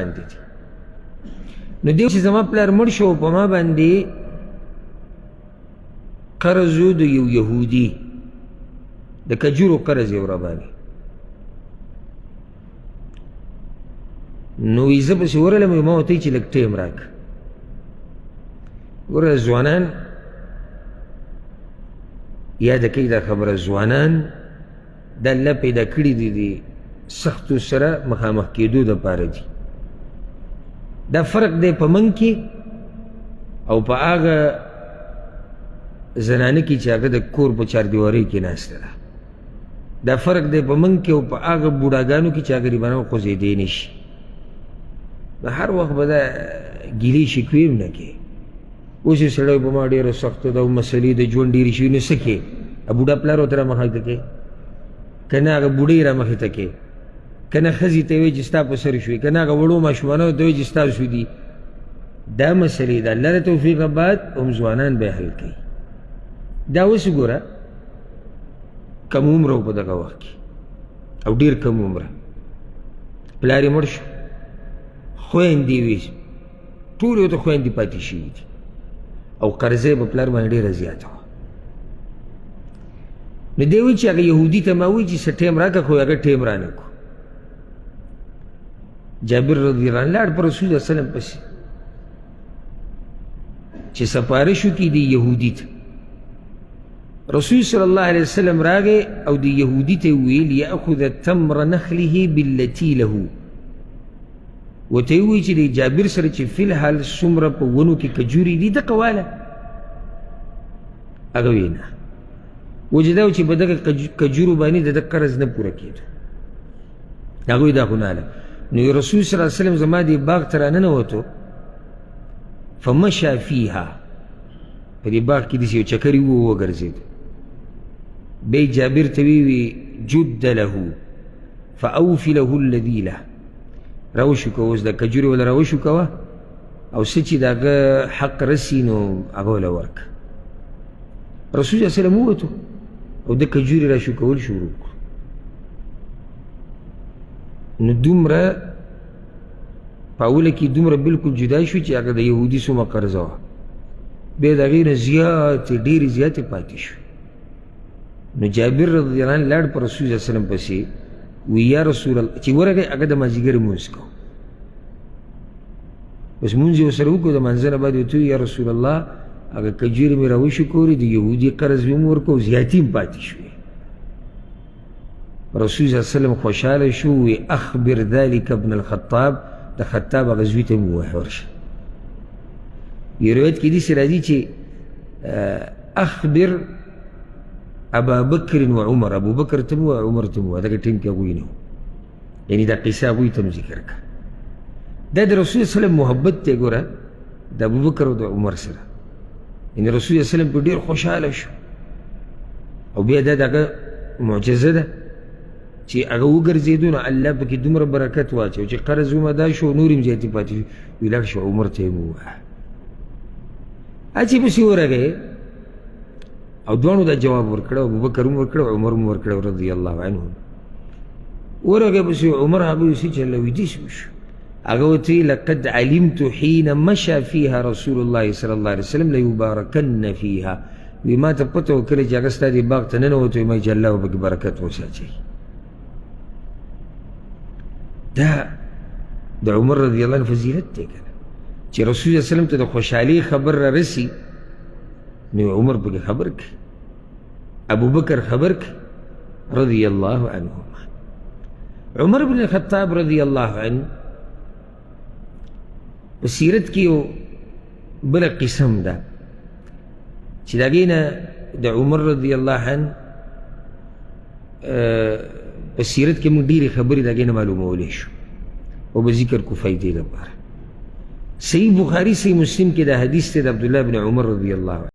باندې دي. نو دیو چې زما پلار مړ شو په ما باندې قرض و د یو یهودي د کجورو قرض یې ورباندې. نو زه پسې ورغلم ما ورته ویل چې لږ ټیم راکړه. ګوره ځوانان یاده کوي دا خبره، ځوانان د الله پیدا کړي دي د سختو سره مخامخ کېدو دپاره دي. دا فرق دی په من کې او په هغه زنانه کې چې هغه د کور په چاردیوارۍ کې ناسته ده. دا فرق دی په من کې او په هغه بوډاګانو کې چې هغه غریبانو خوځېدی نه شي. نو هر وخت به دا ګیلې شکوې هم نه کوې. اوس یې سړی په ما ډېره سخته ده او مسلې د ژوند ډېرې شوي، نو څه کوې؟ بوډا پلار ورته رامخې ته کوې، که نه هغه بوډۍ رامخې ته کوې، که نه ښځې ته وایي چې ستا په سر شوې، که نه هغه وړو ماشومانو ته وایي چې ستاسو دي. دا مسلې د الله د توفیقه بعد هم ځوانان به حل کوي. دا اوس ګوره کم عمره و په دغه وخت کې او ډېر کم عمره پلار یې مړ شو، خویندې وې، ټول ورته خویندې پاتې شوي دي او قرضه یې په پلار باندې ډېره زیاته وه. نو دی وایي چې هغه یهودي ته ما وایي چې څه ټیم راکړه، خو هغه ټیم رانه کړو. جابر رضی الله عنه لاړ په رسول الله وسلم پسې چې سپارښ وکړي د یهودي ته. رسول صلی الله علیه وسلم راغی او د یهودي ته یې ویل یأخذ تمر نخله بالتي له. ورته یې ووایي چې د جابر سره چې فی الحال څومره په ونو کې کجورې دي دغه واله. هغه ویې نه، وجه دا و چې په دغه کجورو باندې د ده قرض نه پوره کېده. هغه وایي دا خو نه. نو رسول صلی الله علیه وسلم زما دې باغ ته راننوتو فمشى فیها، په دې باغ کې داسې یو چکرې وګرځېد. بیا یې جابر ته ویې جد له فاوف له الذي له، راوشو کوه اوس دا کجورې وله راوشو کوه او څه چې د هغه حق رسي نو هغه وله ورکړه. رسول صلی الله علیه وسلم ووتو او د کجورې راشو کول شروع کړو. نو دومره په اوله کې دومره بلکل جدا شو چې هغه د یهودي څومره قرضه وه، بیا د هغې نه زیاتې ډېرې زیاتې پاتې شوې. نو جابر رضی الله عنه لاړ په رسول صلی الله علیه وسلم پسې وی یا رسول الله، چې ورغی هغه د مازدیګر لمونځ کوو، بس لمونځ یې ورسره وکړو. د لمانځه نه بعد یې ورته وویل یا رسول الله هغه کجورې مې راوشو کولې، د یهودي قرض مې هم ورکړو، زیاتې هم پاتې شوې. رسول صلی الله علیه وسلم خوشحاله شو، وی اخبر ذلک ابن الخطاب، د خطاب هغه زوی ته مې ووایه ورشه. یو روایت کې داسې راځي چې اخبر ابا بکر و عمر، ابو بکر ته مې ووایه عمر ته مې ووایه. دغه ټیم کې هغوی نه وو، یعنې دا قصه هغوی ته مې ذکر کړه. دا د رسول صلی الله علیه وسلم محبت دی ګوره د ابوبکر او د عمر سره. یعنې رسول صلی الله علیه وسلم په ډېر خوشحاله شو. او بیا دا دغه معجزه ده چې هغه وګرځېدو نو الله پکې دومره برکت واچو چې قرض ومدا شو، نور هم زیاتې پاتې شو. وی لاړ شو عمر ته یې مې ووایه. چې پسې ورغی او دواړو دا جواب ورکړه، ابوبکر هم ورکړه عمر هم ورکړه رضی الله عنهم. ورغی پسې عمر هغه ویسي چې الله ویدیس وشو. هغه ورته ویل لقد علمت حین مشى فیها رسول الله صلی الله علیه وسلم لیبارکن فیها. وی ما ته پته وه کله چې هغه ستا دې باغ ته ننوت، ما چې الله به پکې برکت وساچوي. دا د عمر رضی الله عنه فضیلت دی که نه، چې رسول صلی الله علیه وسلم ته د خوشحالۍ خبر را رسي نو عمر پکې خبر کړي، ابوبکر خبر کړي رضی الله عنهما. عمر بن الخطاب رضی الله عنه په سیرت کې یو بله قسم ده چې د هغې نه د عمر رضی الله عنه په سیرت کې موږ ډېرې خبرې د هغې نه معلومولی شو او به ذکر کو فایدې لپاره. صحیح بخاري صحیح مسلم کې دا حدیث دی د عبدالله بن عمر رضی الله عنه.